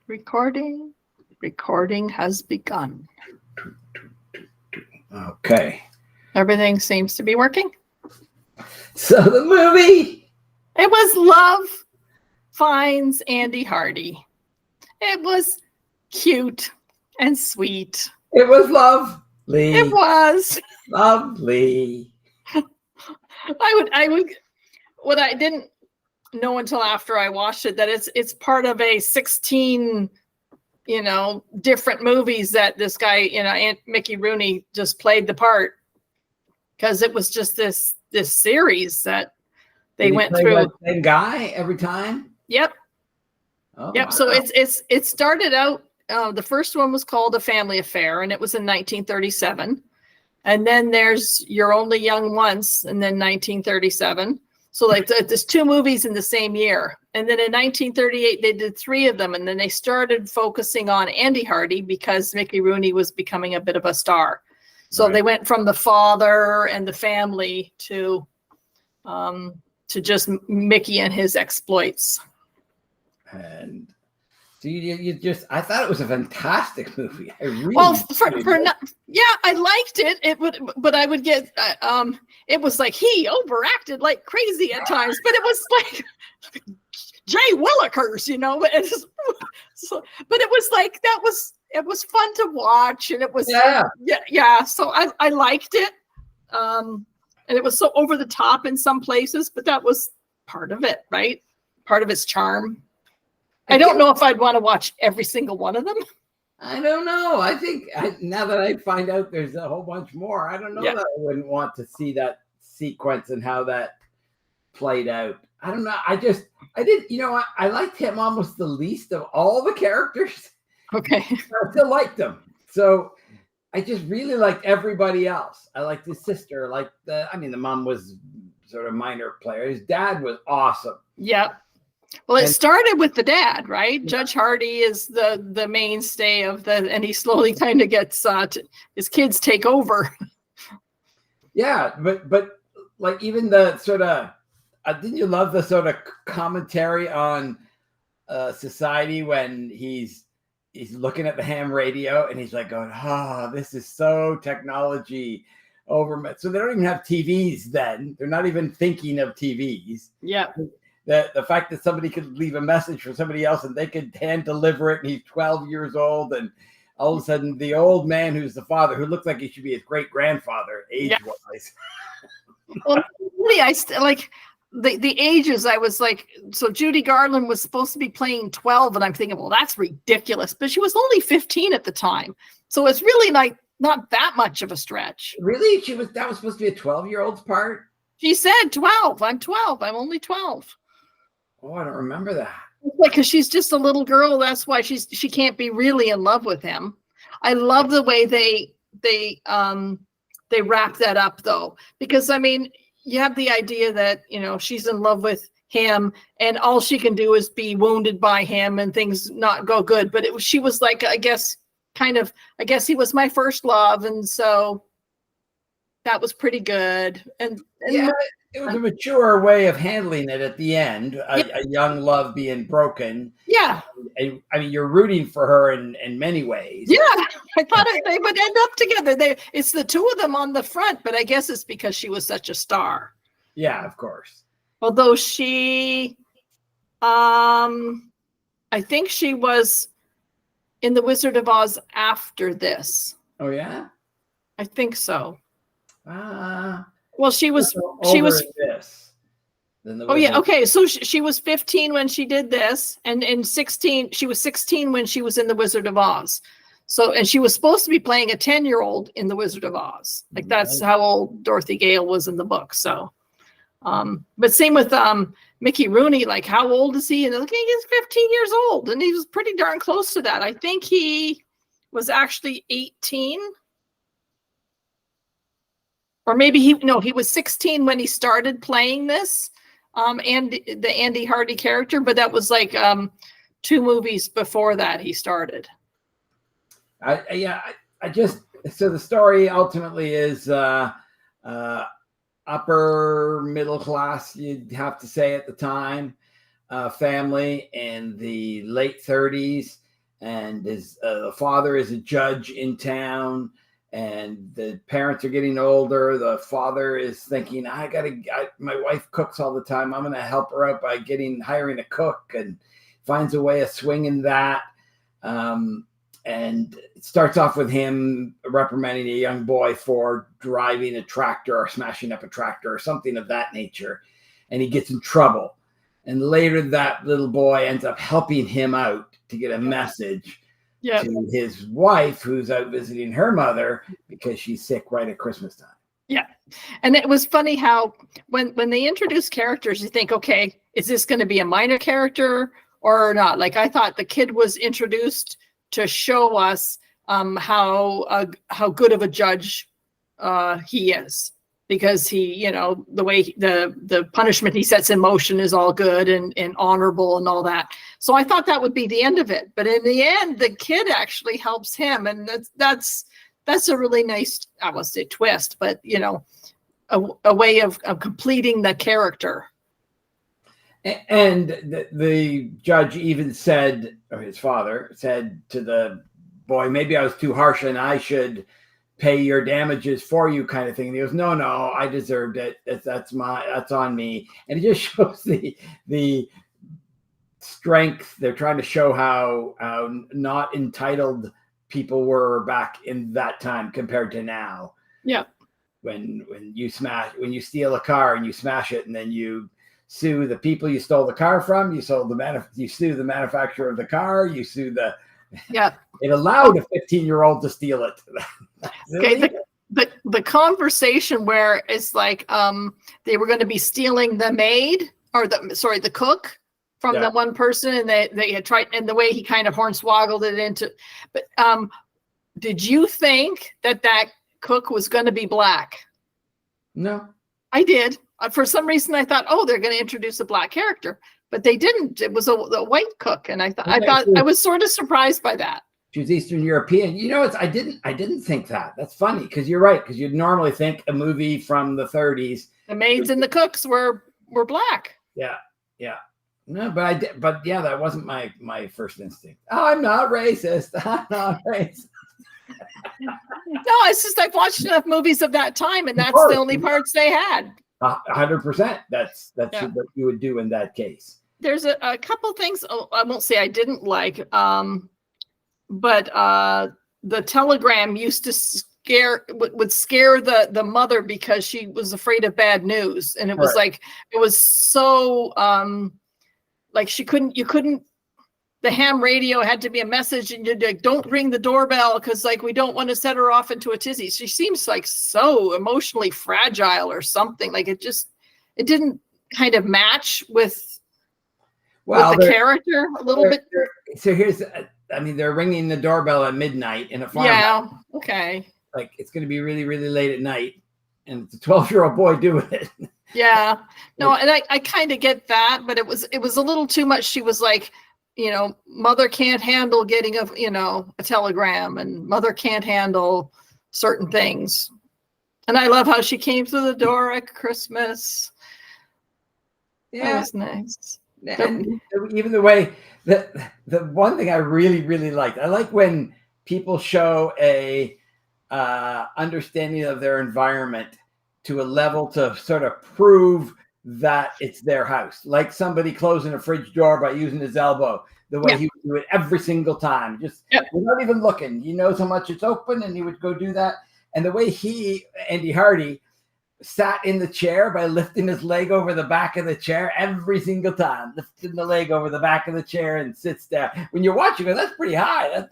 Recording. Recording has begun. Okay. Everything seems to be working. So the movie. It was Love Finds Andy Hardy. It was cute and sweet. It was lovely. It was. Lovely. I would, what I didn't know until after I watched it, that it's part of a 16, different movies that this guy, Mickey Rooney just played the part, because it was just this series that they went through. The same guy every time. Yep. Oh, yep. wow. So it started out. The first one was called A Family Affair, and it was in 1937. And then there's You're Only Young Once, and then 1937. So like there's two movies in the same year. And then in 1938, they did three of them. And then they started focusing on Andy Hardy because Mickey Rooney was becoming a bit of a star. So They went from the father and the family to just Mickey and his exploits. And so you just, I thought it was a fantastic movie. I really I liked it. But I would get it was like he overacted like crazy at times, but it was like Jay Willikers, but it was like it was fun to watch, and it was so I liked it. And it was so over the top in some places, but that was part of it, right? Part of its charm. I don't know if I'd want to watch every single one of them. I don't know. I think now that I find out there's a whole bunch more, I don't know that I wouldn't want to see that sequence and how that played out. I don't know. I liked him almost the least of all the characters. Okay. I still liked him. So I just really liked everybody else. I liked his sister. The mom was sort of minor player. His dad was awesome. Yep. Well, it started with the dad, right? Yeah. Judge Hardy is the mainstay of and he slowly kind of gets his kids take over. Yeah, but like even the sort of didn't you love the sort of commentary on society when he's looking at the ham radio and he's like going, this is so technology over. So they don't even have TVs then. They're not even thinking of TVs. Yeah. The fact that somebody could leave a message for somebody else and they could hand deliver it, and he's 12 years old, and all of a sudden the old man who's the father, who looks like he should be his great grandfather age-wise. Well, really, I like the ages. I was like, so Judy Garland was supposed to be playing 12, and I'm thinking, well, that's ridiculous, but she was only 15 at the time, so it's really like not that much of a stretch. Really, that was supposed to be a 12-year-old's part. She said 12. I'm 12. I'm only 12. Oh, I don't remember that. Because she's just a little girl. That's why she can't be really in love with him. I love the way they wrap that up, though, because you have the idea that she's in love with him, and all she can do is be wounded by him, and things not go good. But she was like, I guess he was my first love, and so that was pretty good. And yeah. It was a mature way of handling it at the end, a young love being broken. Yeah. You're rooting for her in many ways. Yeah, I thought they would end up together. It's the two of them on the front, but I guess it's because she was such a star. Yeah, of course. Although she, I think she was in The Wizard of Oz after this. Oh, yeah? I think so. Well, she was this. Okay. So she was 15 when she did this, and in 16, she was 16 when she was in The Wizard of Oz. So, and she was supposed to be playing a 10-year-old in The Wizard of Oz. Like that's how old Dorothy Gale was in the book. So, but same with Mickey Rooney. Like, how old is he? And like, he's 15 years old, and he was pretty darn close to that. I think he was actually 18. Or maybe he was 16 when he started playing this, and the Andy Hardy character, but that was like 2 movies before that he started. So the story ultimately is upper middle class, you'd have to say at the time, family in the late 30s, and his father is a judge in town, and the parents are getting older. The father is thinking, my wife cooks all the time. I'm going to help her out by hiring a cook, and finds a way of swinging that. And it starts off with him reprimanding a young boy for driving a tractor or smashing up a tractor or something of that nature. And he gets in trouble. And later that little boy ends up helping him out to get a message to his wife, who's out visiting her mother because she's sick right at Christmas time. Yeah. And it was funny how when they introduce characters, you think, okay, is this going to be a minor character or not? Like, I thought the kid was introduced to show us how good of a judge he is, because he, the way the punishment he sets in motion is all good and honorable and all that. So I thought that would be the end of it, but in the end, the kid actually helps him, and that's a really nice, I won't say twist, but a way of completing the character. And the judge even said, or his father said to the boy, maybe I was too harsh and I should pay your damages for you, kind of thing. And he goes, no, I deserved it. That's on me. And it just shows the strength. They're trying to show how not entitled people were back in that time compared to now. Yeah. When you steal a car and you smash it, and then you sue the people you stole the car from, you sue the manufacturer of the car, you sue it allowed a 15-year-old to steal it. Okay, the conversation where it's like they were going to be stealing the maid, or the cook from the one person, and they had tried, and the way he kind of hornswoggled it into, but did you think that cook was going to be black? No. I did. For some reason, I thought, they're going to introduce a black character, but they didn't. It was a white cook, and I was sort of surprised by that. She was Eastern European. I didn't think that. That's funny, because you're right. Because you'd normally think a movie from the 30s, the maids and the cooks were black. Yeah. No, but that wasn't my first instinct. Oh, I'm not racist. I'm not racist. No, it's just I've watched enough movies of that time, and that's the only parts they had. 100%. That's what you would do in that case. There's a couple things I won't say I didn't like, but the telegram used to would scare the mother because she was afraid of bad news, and it was like it was so like you couldn't. The ham radio had to be a message, and you're like, don't ring the doorbell because we don't want to set her off into a tizzy. She seems like so emotionally fragile or something. Like it didn't kind of match with the character a little bit. So they're ringing the doorbell at midnight in a farm. Yeah. Okay. Like it's going to be really, really late at night, and it's a 12-year-old boy doing it. Yeah. No, and I kind of get that, but it was a little too much. She was like, mother can't handle getting a telegram, and mother can't handle certain things. And I love how she came through the door at Christmas. Yeah. That was nice. And even the way the one thing I really, really liked, I like when people show a understanding of their environment to a level to sort of prove that it's their house, like somebody closing a fridge door by using his elbow, the way he would do it every single time, just without even looking. He knows how much it's open, and he would go do that. And the way Andy Hardy, sat in the chair by lifting his leg over the back of the chair every single time, lifting the leg over the back of the chair and sits down. When you're watching it, that's pretty high.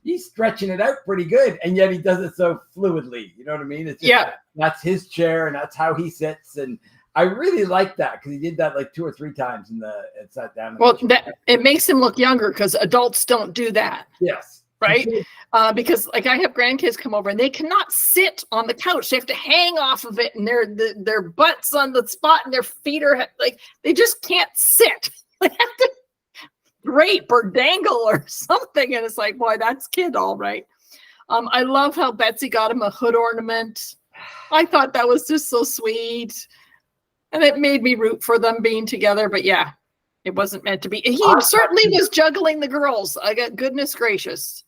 He's stretching it out pretty good, and yet he does it so fluidly. You know what I mean? It's just, that's his chair, and that's how he sits. And I really like that because he did that like 2 or 3 times and sat down. Well, it makes him look younger because adults don't do that. Yes. Right? Because like I have grandkids come over and they cannot sit on the couch. They have to hang off of it, and their butts on the spot, and their feet are like, they just can't sit. They have to drape or dangle or something. And it's like, boy, that's kid all right. I love how Betsy got him a hood ornament. I thought that was just so sweet. And it made me root for them being together. But yeah, It wasn't meant to be. He I- certainly was juggling the girls. I got goodness gracious.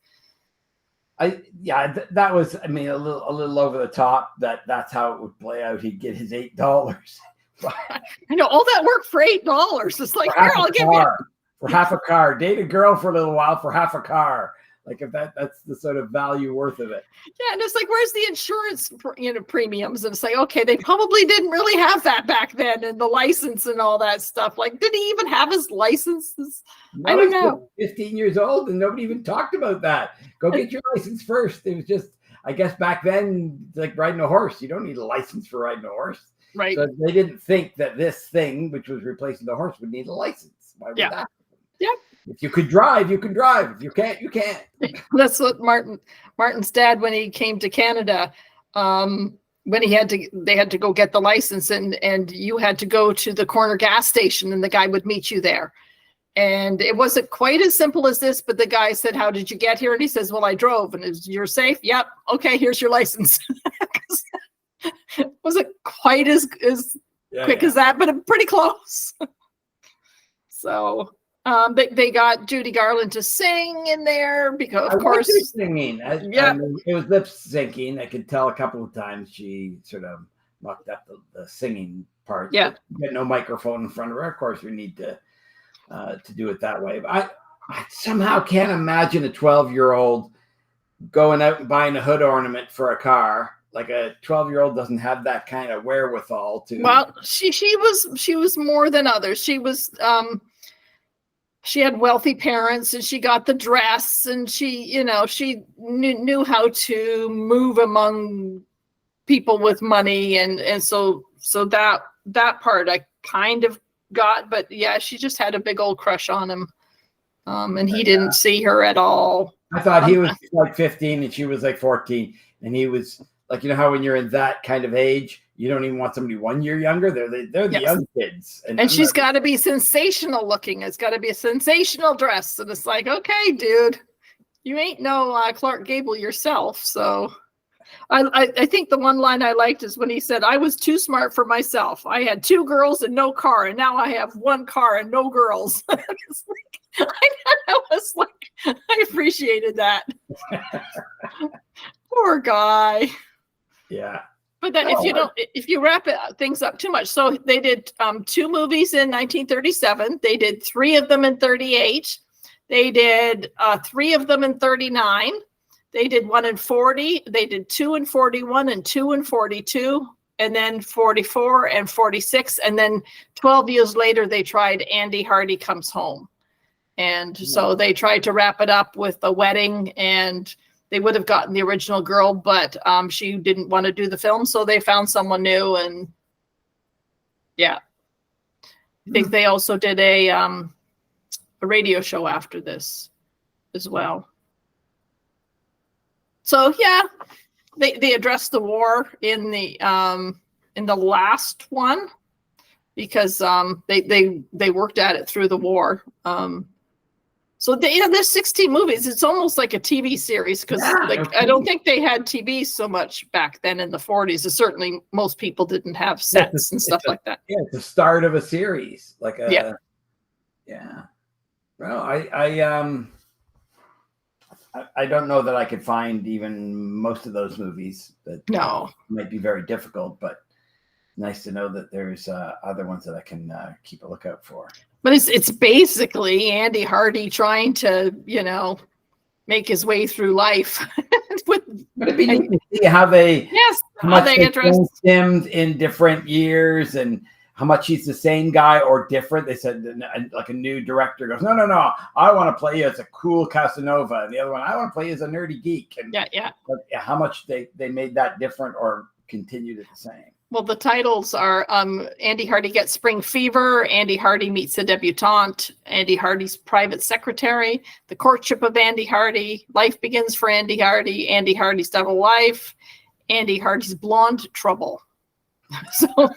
That was, I mean, a little over the top. That's how it would play out. He'd get his $8. I know all that work for $8. It's like, here, I'll give you for half a car. Date a girl for a little while for half a car. Like if that's the sort of value worth of it. Yeah, and it's like, where's the insurance, premiums? And it's like, okay, they probably didn't really have that back then, and the license and all that stuff. Like, did he even have his licenses? I don't know. 15 years old, and nobody even talked about that. Go get your license first. It was just, I guess back then, like riding a horse. You don't need a license for riding a horse. Right. So they didn't think that this thing, which was replacing the horse, would need a license. Why would that? Yeah. If you could drive, you can drive. If you can't, you can't. That's what Martin's dad, when he came to Canada, when they had to go get the license, and you had to go to the corner gas station, and the guy would meet you there. And it wasn't quite as simple as this, but the guy said, "How did you get here?" And he says, "Well, I drove." And you're safe? Yep. Okay, here's your license. It wasn't quite as quick as that, but pretty close. So they got Judy Garland to sing in there because, of course, singing. I mean, it was lip syncing. I could tell a couple of times she sort of mucked up the singing part. Yeah, you got no microphone in front of her. Of course, we need to do it that way. But I somehow can't imagine a 12-year-old going out and buying a hood ornament for a car. Like a 12-year-old doesn't have that kind of wherewithal to. Well, she was more than others. She was she had wealthy parents, and she got the dress, and she knew how to move among people with money, and so that part I kind of got, but yeah, she just had a big old crush on him, and he didn't see her at all. I thought he was like 15 and she was like 14, and he was like, how when you're in that kind of age, you don't even want somebody 1 year younger. They're the young kids, and she's got to be sensational looking. It's got to be a sensational dress, and it's like, okay, dude, you ain't no Clark Gable yourself. So I think the one line I liked is when he said, "I was too smart for myself. I had 2 girls and no car, and now I have 1 car and no girls." I appreciated that. Poor guy. Yeah. But then if you wrap things up too much, so they did 2 movies in 1937. They did 3 of them in 38. They did 3 of them in 39. They did 1 in 40. They did 2 in 41 and 2 in 42, and then 44 and 46. And then 12 years later, they tried Andy Hardy Comes Home. And so they tried to wrap it up with a wedding, and they would have gotten the original girl, but she didn't want to do the film. So they found someone new. And yeah, I think they also did a radio show after this as well. So yeah, they addressed the war in the last one, because they worked at it through the war. So there's 16 movies. It's almost like a TV series, because I don't think they had TV so much back then in the 40s. Certainly most people didn't have sets and stuff like that. Yeah, it's the start of a series. Like a yeah. Well, I don't know that I could find even most of those movies. That might be very difficult, but nice to know that there's other ones that I can keep a lookout for. But it's basically Andy Hardy trying to, make his way through life. But it'd be neat to see how they address him in different years, and how much he's the same guy or different. They said, like, a new director goes, no, I want to play you as a cool Casanova, and the other one, I want to play you as a nerdy geek. And but how much they made that different or continued it the same. Well, the titles are Andy Hardy Gets Spring Fever, Andy Hardy Meets a Debutante, Andy Hardy's Private Secretary, The Courtship of Andy Hardy, Life Begins for Andy Hardy's Double Life, Andy Hardy's Blonde Trouble. So,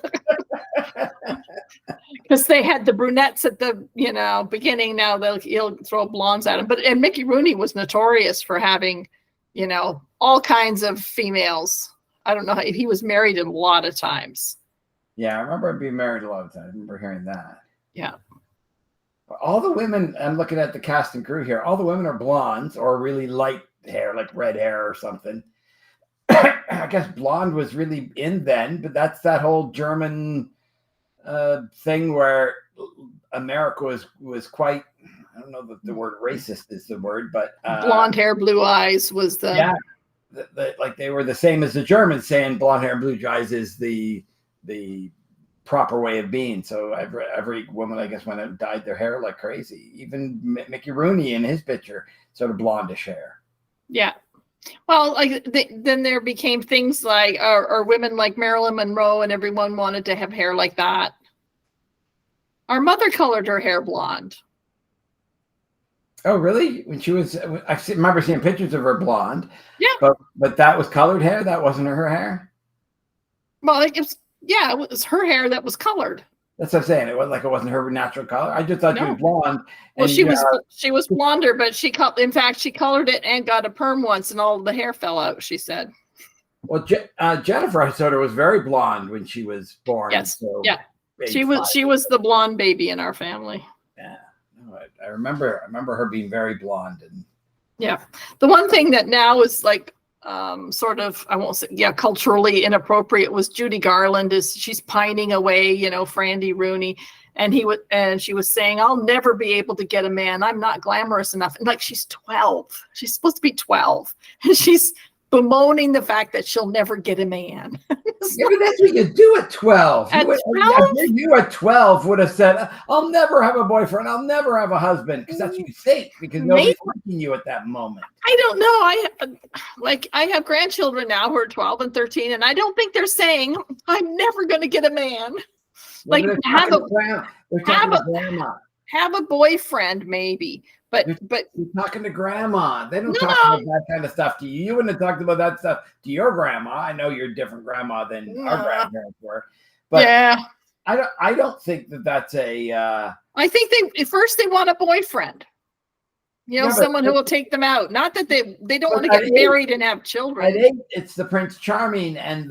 because they had the brunettes at the beginning, now he'll throw blondes at him. And Mickey Rooney was notorious for having, all kinds of females. I don't know. He was married a lot of times. Yeah, I remember him being married a lot of times. I remember hearing that. Yeah. All the women, I'm looking at the cast and crew here, all the women are blondes or really light hair, like red hair or something. I guess blonde was really in then, but that's that whole German thing where America was quite, I don't know if the word racist is the word, but blonde hair, blue eyes was the yeah, like they were the same as the Germans saying blonde hair and blue eyes is the proper way of being. So every woman, I guess, went out and dyed their hair like crazy. Even Mickey Rooney in his picture, sort of blondish hair. Yeah. Well, like then there became things like, or women like Marilyn Monroe, and everyone wanted to have hair like that. Our mother colored her hair blonde. Oh, really? When she was, I remember seeing pictures of her blonde. Yeah. But that was colored hair. That wasn't her hair. Well, like it was her hair that was colored. That's what I'm saying. It wasn't her natural color. I just thought she was blonde. Well, she was blonder, but in fact she colored it and got a perm once, and all the hair fell out. She said. Well, Jennifer, I thought, was very blonde when she was born. Yes. So yeah. She was the blonde baby in our family. Yeah. No, I remember her being very blonde. And yeah, the one thing that now is like sort of, I won't say, culturally inappropriate was Judy Garland. She's pining away, for Andy Rooney, and she was saying, "I'll never be able to get a man. I'm not glamorous enough." And like, she's 12. She's supposed to be 12, and she's bemoaning the fact that she'll never get a man. Yeah, but that's what you do at 12. You at 12 would have said, "I'll never have a boyfriend. I'll never have a husband," because that's what you think, because nobody's liking you at that moment. I don't know. I have grandchildren now who are 12 and 13, and I don't think they're saying, "I'm never going to get a man." Well, like have a boyfriend maybe. But you're talking to grandma. They don't talk about that kind of stuff to you. You wouldn't have talked about that stuff to your grandma. I know you're a different grandma than our grandparents were. But yeah, I don't think that's a I think they want a boyfriend. Someone who will take them out. Not that they don't want to get married and have children. At 8, it's the Prince Charming and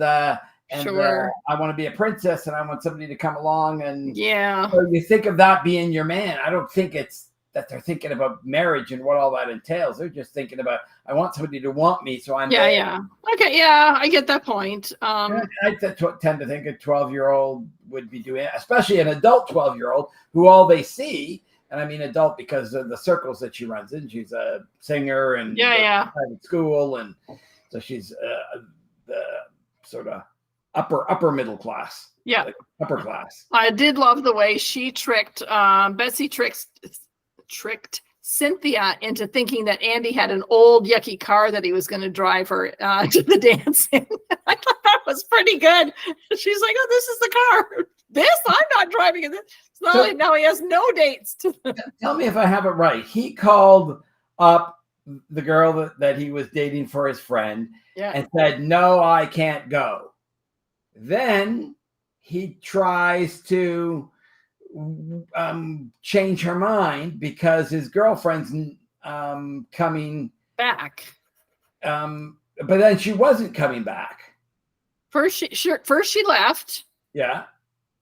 sure. I want to be a princess and I want somebody to come along, and so you think of that being your man. I don't think it's that they're thinking about marriage and what all that entails. They're just thinking about, I want somebody to want me, so I'm there. Yeah. Okay, yeah, I get that point. I tend to think a 12-year-old would be doing it, especially an adult 12-year-old who all they see, and I mean adult because of the circles that she runs in. She's a singer and private school, and so she's the sort of upper middle class. Yeah, like upper class. I did love the way she Betsy tricked Cynthia into thinking that Andy had an old yucky car that he was going to drive her to the dance in. I thought that was pretty good. She's like, "Oh, this is the car. I'm not driving it." So now he has no dates. Tell me if I have it right. He called up the girl that he was dating for his friend and said, "No, I can't go." Then he tries to change her mind because his girlfriend's coming back. But then she wasn't coming back. First she left. Yeah.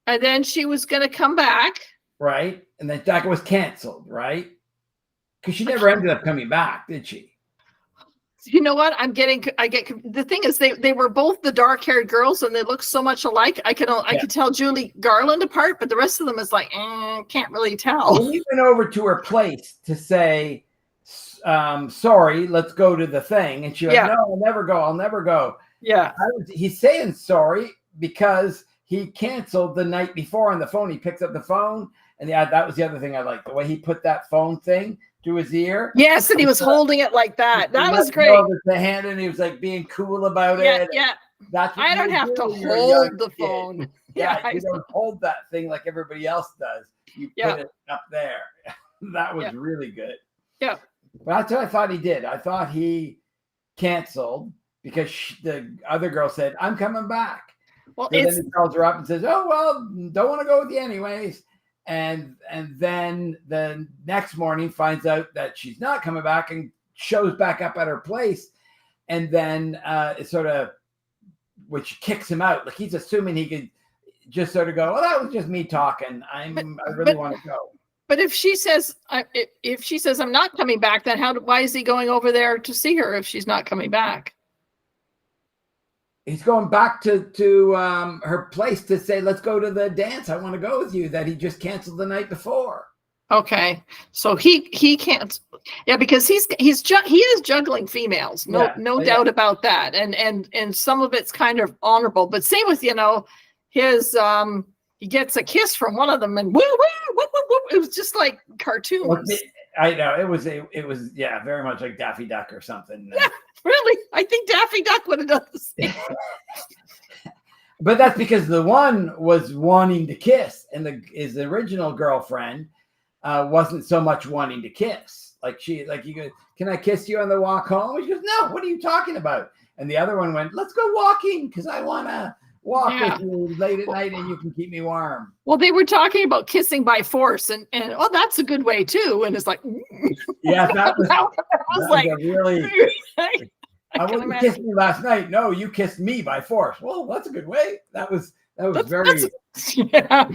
And then she was going to come back. Right. And then that was canceled, right? Because she never ended up coming back, did she? You know what? The thing is, they were both the dark-haired girls, and they look so much alike. I could tell Judy Garland apart, but the rest of them is like, can't really tell. When we went over to her place to say, sorry, let's go to the thing, and she was like, "No, I'll never go. Yeah. He's saying sorry because he canceled the night before on the phone. He picks up the phone, and that was the other thing I liked, the way he put that phone thing to his ear. Yes, and he was holding it like that. That was great. The hand, and he was like being cool about it. Yeah. That's I don't have to hold the phone. Yeah, you don't hold that thing like everybody else does. You put it up there. That was really good. Yeah. But that's what I thought he did. I thought he canceled because the other girl said, "I'm coming back." Well, so then he calls her up and says, "Oh, well, don't want to go with you anyways." And then the next morning finds out that she's not coming back and shows back up at her place. And then it sort of, which kicks him out. Like he's assuming he could just sort of go, "Well, that was just me talking. I really want to go." But if she says I'm not coming back, then why is he going over there to see her if she's not coming back? He's going back to her place to say, let's go to the dance. I want to go with you. That he just canceled the night before. Okay, so he can't. Yeah, because he is juggling females. No doubt about that. And some of it's kind of honorable. But same with his he gets a kiss from one of them and woo woo woo woo woo. It was just like cartoons. Well, I know it was very much like Daffy Duck or something. Yeah, really. I think Daffy Duck would have done the same. But that's because the one was wanting to kiss, and his original girlfriend wasn't so much wanting to kiss. You go, can I kiss you on the walk home? She goes, no. What are you talking about? And the other one went, let's go walking because I want to walk with you late at night and you can keep me warm. Well, they were talking about kissing by force, and that's a good way too. And it's like, yeah, that was like really. I wasn't kissing you last night. No, you kissed me by force. Well, that's a good way. That was very. Yeah.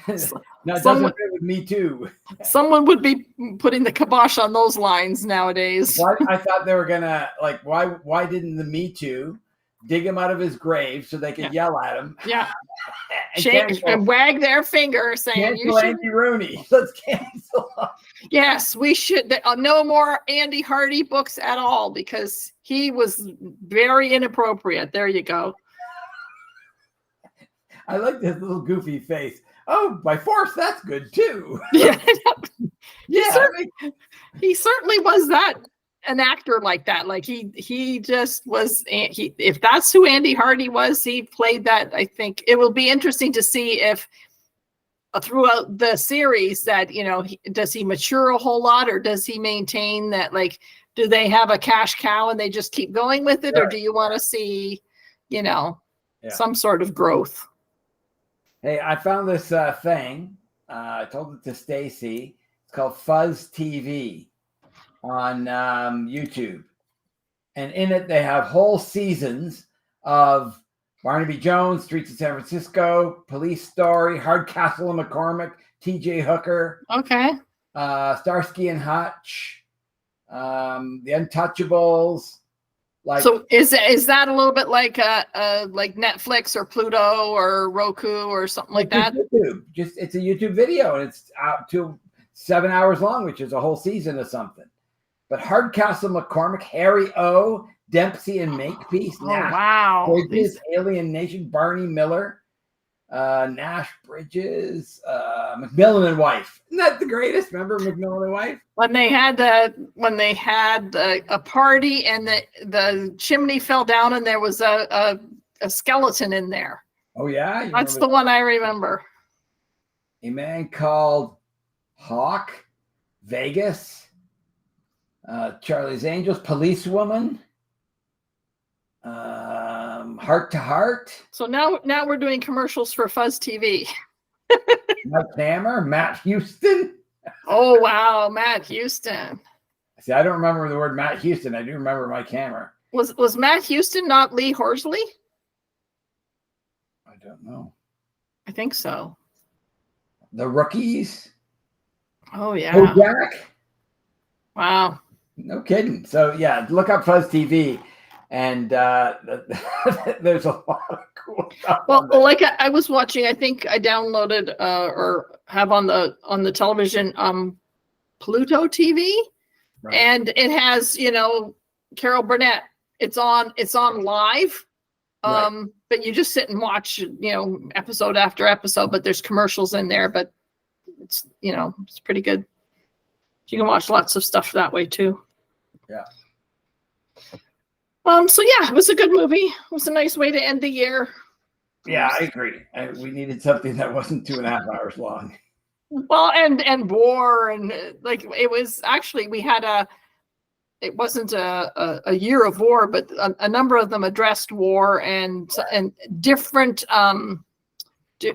That doesn't fit with me too. Someone would be putting the kibosh on those lines nowadays. I thought they were gonna why didn't the Me Too dig him out of his grave so they could yell at him? Yeah. Shake and wag their finger saying you should. Andy Rooney. Let's cancel. Yes, we should. No more Andy Hardy books at all because he was very inappropriate. There you go. I like this little goofy face. Oh, by force, that's good too. Yeah, he certainly was an actor like that. Like he just was. If that's who Andy Hardy was, he played that. I think it will be interesting to see if throughout the series that does he mature a whole lot, or does he maintain that? Like, do they have a cash cow and they just keep going with it, or do you want to see, some sort of growth? Hey, I found this thing. I told it to Stacy. It's called Fuzz TV on YouTube. And in it, they have whole seasons of Barnaby Jones, Streets of San Francisco, Police Story, Hardcastle and McCormick, TJ Hooker. Okay. Starsky and Hutch, The Untouchables. So is that a little bit like like Netflix or Pluto or Roku or something like that? YouTube. It's a YouTube video, and it's out to 7 hours long, which is a whole season of something. But Hardcastle McCormick, Harry O, Dempsey and Makepeace, Nash Bridges, Alien Nation, Barney Miller, Nash Bridges, McMillan and Wife. Isn't that the greatest? Remember McMillan and Wife? When they had a party and the chimney fell down and there was a skeleton in there. Oh yeah, that's the one I remember. A Man Called Hawk, Vegas, Charlie's Angels, Policewoman, Heart to Heart. So now we're doing commercials for Fuzz TV. Mike Hammer, Matt Houston. Oh wow, Matt Houston. See, I don't remember the word Matt Houston. I do remember Mike Hammer. Was Matt Houston not Lee Horsley? I don't know. I think so. The Rookies. Oh yeah. Bojack. Wow. No kidding. So yeah, look up Fuzz TV, and there's a lot of cool stuff. Well, like I was watching, I think I downloaded or have on the television Pluto TV, right. And it has Carol Burnett. It's on live, right. But you just sit and watch episode after episode. But there's commercials in there, but it's it's pretty good. You can watch lots of stuff that way too. Yeah. So yeah, it was a good movie. It was a nice way to end the year. Yeah, I agree. We needed something that wasn't 2.5 hours long. Well, and war and like it was actually it wasn't a year of war, but a number of them addressed war and different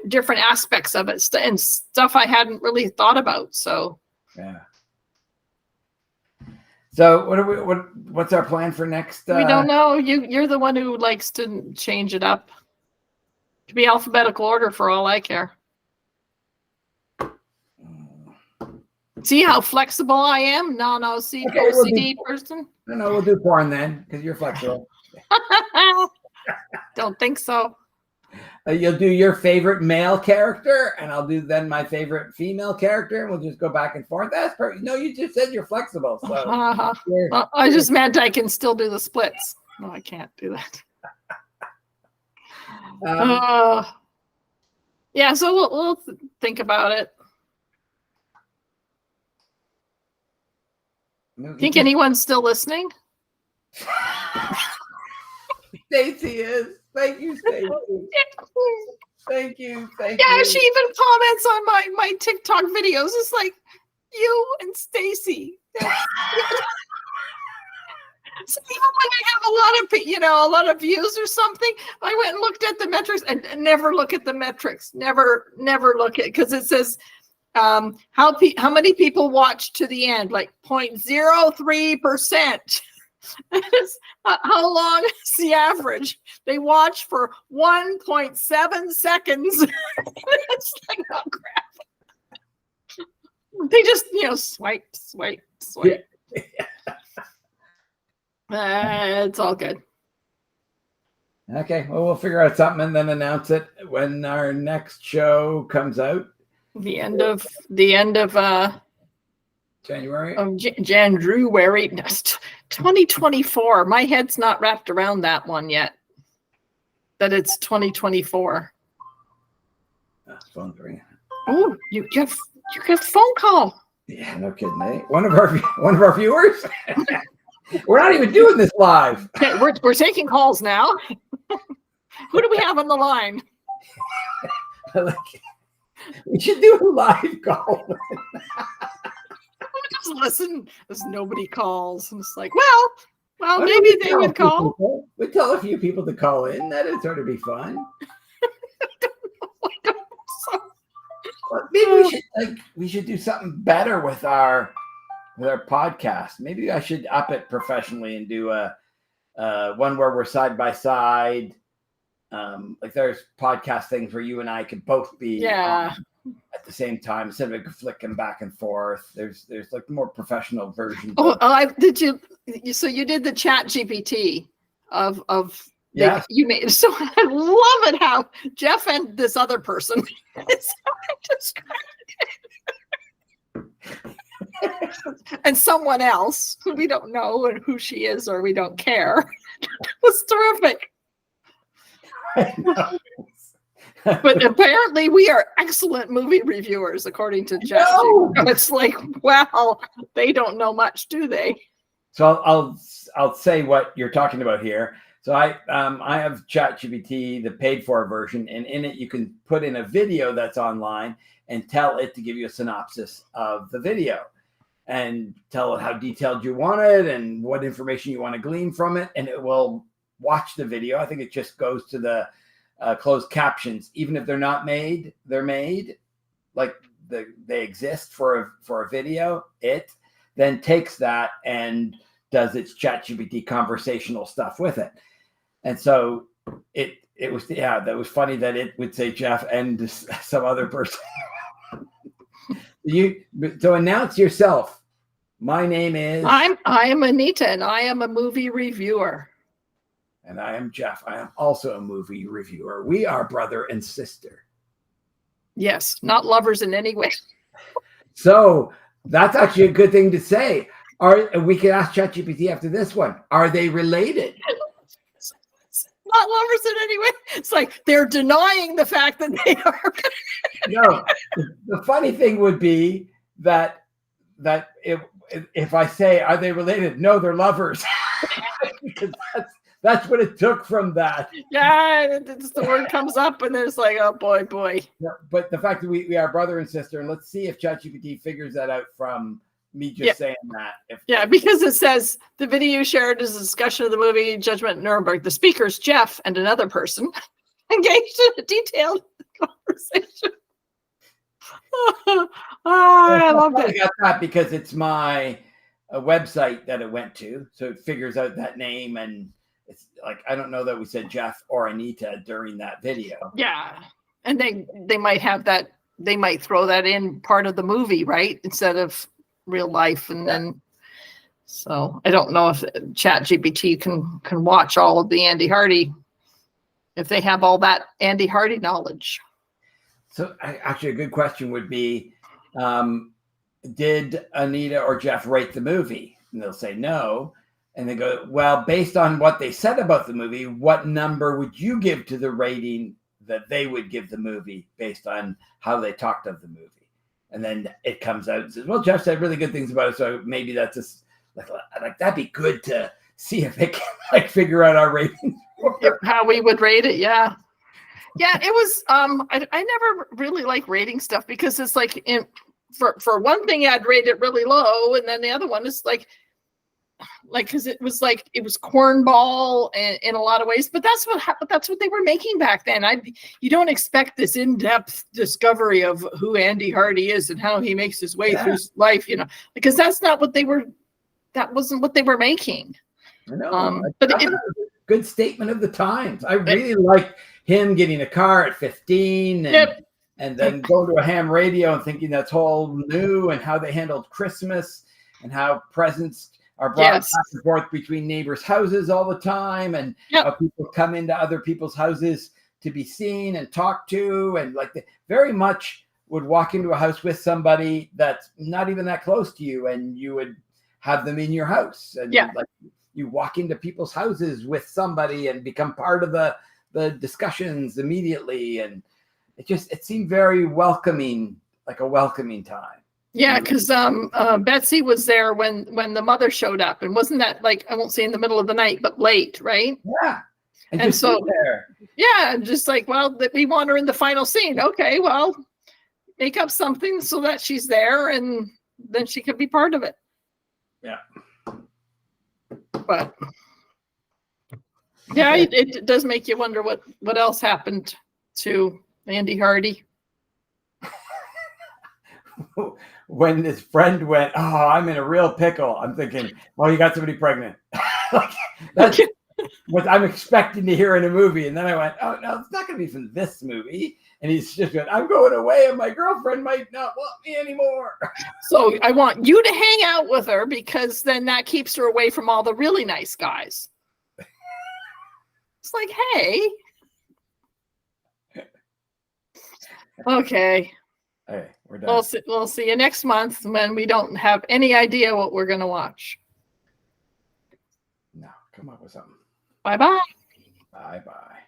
different aspects of it and stuff I hadn't really thought about. So yeah. So what's our plan for next? We don't know. You're the one who likes to change it up. It could be alphabetical order for all I care. See how flexible I am? Non-OCD person. No, we'll do porn then because you're flexible. Don't think so. You'll do your favorite male character, and I'll do then my favorite female character, and we'll just go back and forth. That's perfect. No, you just said you're flexible. So well, I just meant I can still do the splits. No, I can't do that. Yeah, so we'll think about it. Think anyone's still listening? Stacy is. Thank you, Stacy. Thank you. Yeah, she even comments on my TikTok videos. It's like you and Stacy. So even when I have a lot of views or something, I went and looked at the metrics and never look at the metrics. Never look at, because it says how many people watch to the end, like 0.03%. How long is the average? They watch for 1.7 seconds. It's like, oh crap. They just swipe. It's all good. Okay, well, we'll figure out something and then announce it when our next show comes out. The end of January. January 2024. My head's not wrapped around that one yet. That it's 2024. Phone's ringing. Oh, you get a phone call. Yeah, no kidding, eh? One of our viewers. We're not even doing this live. Okay, we're taking calls now. Who do we have on the line? We should do a live call. Just listen as nobody calls, and it's like, well, maybe they would call. We tell a few people to call in. That'd sort of be fun. Well, maybe we should do something better with our podcast. Maybe I should up it professionally and do a one where we're side by side. Like there's podcast things where you and I could both be at the same time instead of flicking back and forth. There's like more professional version. So you did the Chat GPT of yeah. You made, so I love it how Jeff and this other person is and someone else who we don't know and who she is or we don't care. It was terrific. But apparently we are excellent movie reviewers, according to Jeff. No! It's like, wow, they don't know much, do they? So I'll say what you're talking about here. So I have ChatGPT, the paid for version, and in it you can put in a video that's online and tell it to give you a synopsis of the video and tell it how detailed you want it and what information you want to glean from it, and it will watch the video. I think it just goes to the closed captions, even if they're not made, they're made like they exist for a video. It then takes that and does its ChatGPT conversational stuff with it. And so it was, that was funny that it would say Jeff and some other person. So announce yourself. My name is. I am Anita, and I am a movie reviewer. And I am Jeff. I am also a movie reviewer. We are brother and sister. Yes, not lovers in any way. So that's actually a good thing to say. We could ask ChatGPT after this one. Are they related? Not lovers in any way. It's like they're denying the fact that they are. No, the funny thing would be that if I say, are they related? No, they're lovers. Because that's what it took from that. Yeah, the word comes up and there's like, oh boy. Yeah, but the fact that we are brother and sister, and let's see if ChatGPT figures that out from me just saying that. Because it says the video shared is a discussion of the movie Judgment at Nuremberg. The speakers, Jeff and another person, engaged in a detailed conversation. I love it. I got that because it's my website that it went to, so it figures out that name, and it's like I don't know that we said Jeff or Anita during that video. Yeah, and they might have that. They might throw that in part of the movie, right? Instead of real life. And then, so I don't know if ChatGPT can watch all of the Andy Hardy, if they have all that Andy Hardy knowledge. So actually a good question would be, did Anita or Jeff rate the movie? And they'll say no. And they go, well, based on what they said about the movie, what number would you give to the rating that they would give the movie based on how they talked of the movie? And then it comes out and says, well, Jeff said really good things about it, so maybe that's just like that'd be good to see if it can like figure out our rating. How we would rate it, yeah. Yeah, it was I never really like rating stuff because it's like for one thing I'd rate it really low, and then the other one is like because it was cornball in a lot of ways, but that's what they were making back then. You don't expect this in-depth discovery of who Andy Hardy is and how he makes his way through life, because that wasn't what they were making. I know, but it was a good statement of the times. I really like him getting a car at 15 and then going to a ham radio and thinking that's all new, and how they handled Christmas and how presents are brought back and forth between neighbors' houses all the time, and how people come into other people's houses to be seen and talked to, and like they very much would walk into a house with somebody that's not even that close to you, and you would have them in your house, and like you walk into people's houses with somebody and become part of the discussions immediately, and it seemed very welcoming, like a welcoming time. Yeah, because Betsy was there when the mother showed up, and wasn't that like, I won't say in the middle of the night, but late, right? Yeah, and so there. Yeah, just like, well, we want her in the final scene. Okay, well, make up something so that she's there, and then she could be part of it. Yeah, but yeah, it does make you wonder what else happened to Andy Hardy. When his friend went, oh, I'm in a real pickle, I'm thinking, well, you got somebody pregnant. Like, that's what I'm expecting to hear in a movie. And then I went, oh, no, it's not going to be from this movie. And he's just going, I'm going away and my girlfriend might not want me anymore. So I want you to hang out with her, because then that keeps her away from all the really nice guys. It's like, hey. Okay. Hey, we're done. We'll see you next month when we don't have any idea what we're going to watch. No, come up with something. Bye-bye. Bye-bye.